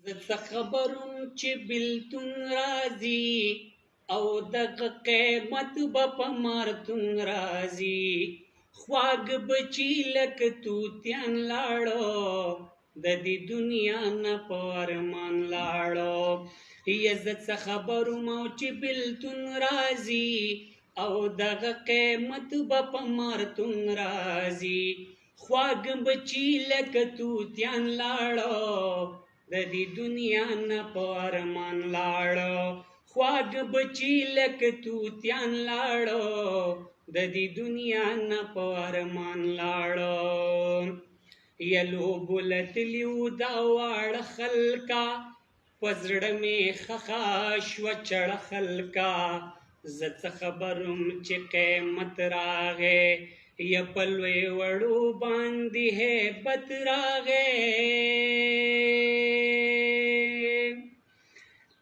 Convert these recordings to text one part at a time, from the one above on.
زه څه خبرم چې بېلتون راځي او دغه قیمت به په مارتون راځي. خواږه بچي لکه توتیان لاړو، د دې دنیا نه په ارمان لاړو. زه څه خبرم چې بېلتون راځي او دغه قیمت به په مارتون راځي. خواږه بچي لکه توتیان لاړو، د دې دنیا نه په ارمان لاړو. خواږه بچي لکه توتیان لاړو، د دې دنیا نه په ارمان لاړو. لوبو لتلیو دا واړه خلکا، په زړه مې خخا شوه چړه خلکا. زه څه خبرم چې قیمت راغی، یا په لوی وړو باندې هیبت راغی.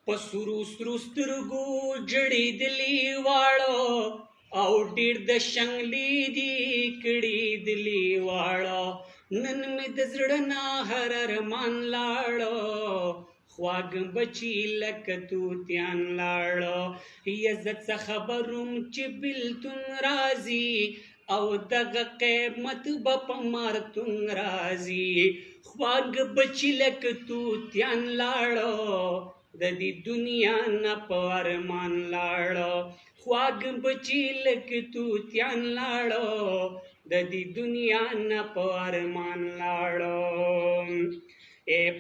په سرو سرو سترګو جړېدلي واړه، او ډېر د شنګلې دي کړېدلي واړه. نن مې د زړه نه هر ارمان لاړو، خواږه بچي لکه توتیان لاړو. زه څه خبرم چې بېلتون راځي او دغه قیمت به په مارتون راځي. خواږه بچي لکه توتیان لاړو، د دې دنیا نه په ارمان لاړو. خواږه بچي لکه توتیان لاړو، د دې دنیا نه په ارمان لاړو.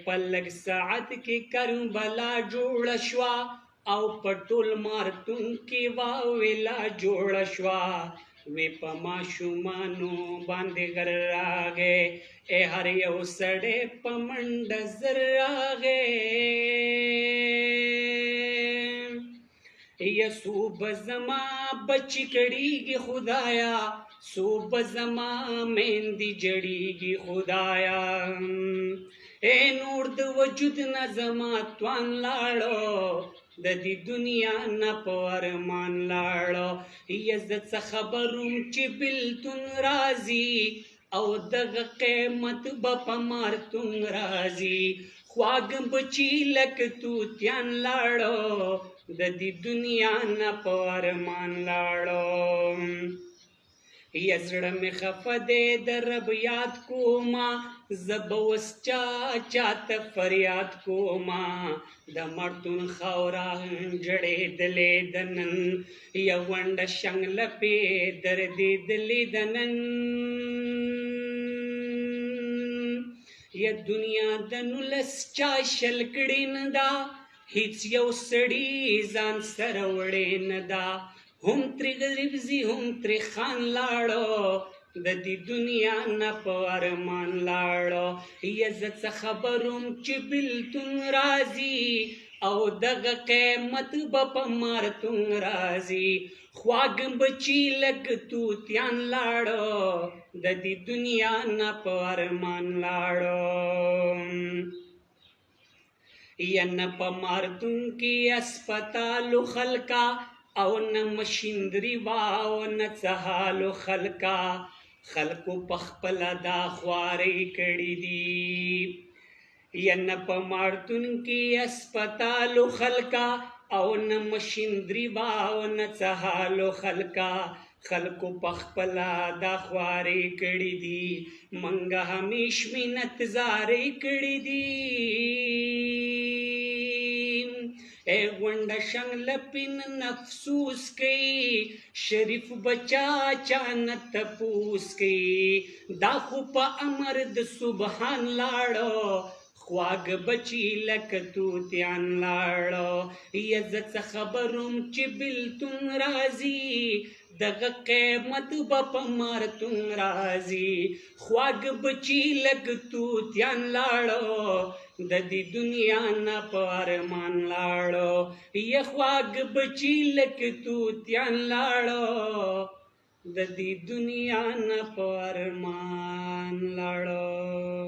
په لږ ساعت کې کربلا جوړه شوه، او په ټول مارتون کې واویلا جوړه شوه. وی په ماشومانو باندې غر راغی، هر یو سړی په منډه زر راغی. څو به زما بچي کړېږي خدایا، څو به زما میندې جړېږي خدایا. نور د وجود نه زما توان لاړو، د دې دنیا نه په ارمان لاړو. زه څه خبرم چې بېلتون راځي او دغه قیمت به په مارتون راځي. خواږه بچي لکه توتیان لاړو، د دې دنیا نه په ارمان لاړو. زړه مې خفه دی د رب یاد کوما، زه به اوس چاته فریاد کوما. د مارتون خاوره جړېدلې د نن، یو غونډه شنګله پې دردېدلې د نن. دنیا د 19 چا شل کړې نه ده، هیڅ یو سړي ځان سره وړې نه ده. هم ترې غریب ځي هم ترې خان لاړو، د دې دنیا نه په ارمان لاړو. زه څه خبرم چې بېلتون راځي او دغه قیمت به په مارتون راځي. خواږه بچي لکه توتیان لاړو، د دې دنیا نه په ارمان لاړو. نه په مارتون کې اسپتالو خلکا، او نه مشیندري وا او نه څه حالو خلکا. خلکو په خپله دا خوارۍ کړي دي. نه په مارتون کې اسپتالو خلکا، او نه مشیندري وا او نه څه حالو خلکا. خلکو په خپله دا خوارۍ کړي دي، منګه همیش منت زارۍ کړي دي. غونډه شنګله پین افسوس کوي، شریف بچا چانه تپوس کوي. دا خو په امر د سبحان لاړو، خواږه بچي لکه توتیان لاړو. زه څه خبرم چې بېلتون راځي، دغه قیمت به په مارتون راځي. خواږه بچي لکه توتیان لاړو، د دې دنیا نه په ارمان لاړو. خواږه بچي لکه توتیان لاړو، د دې دنیا نه په ارمان لاړو.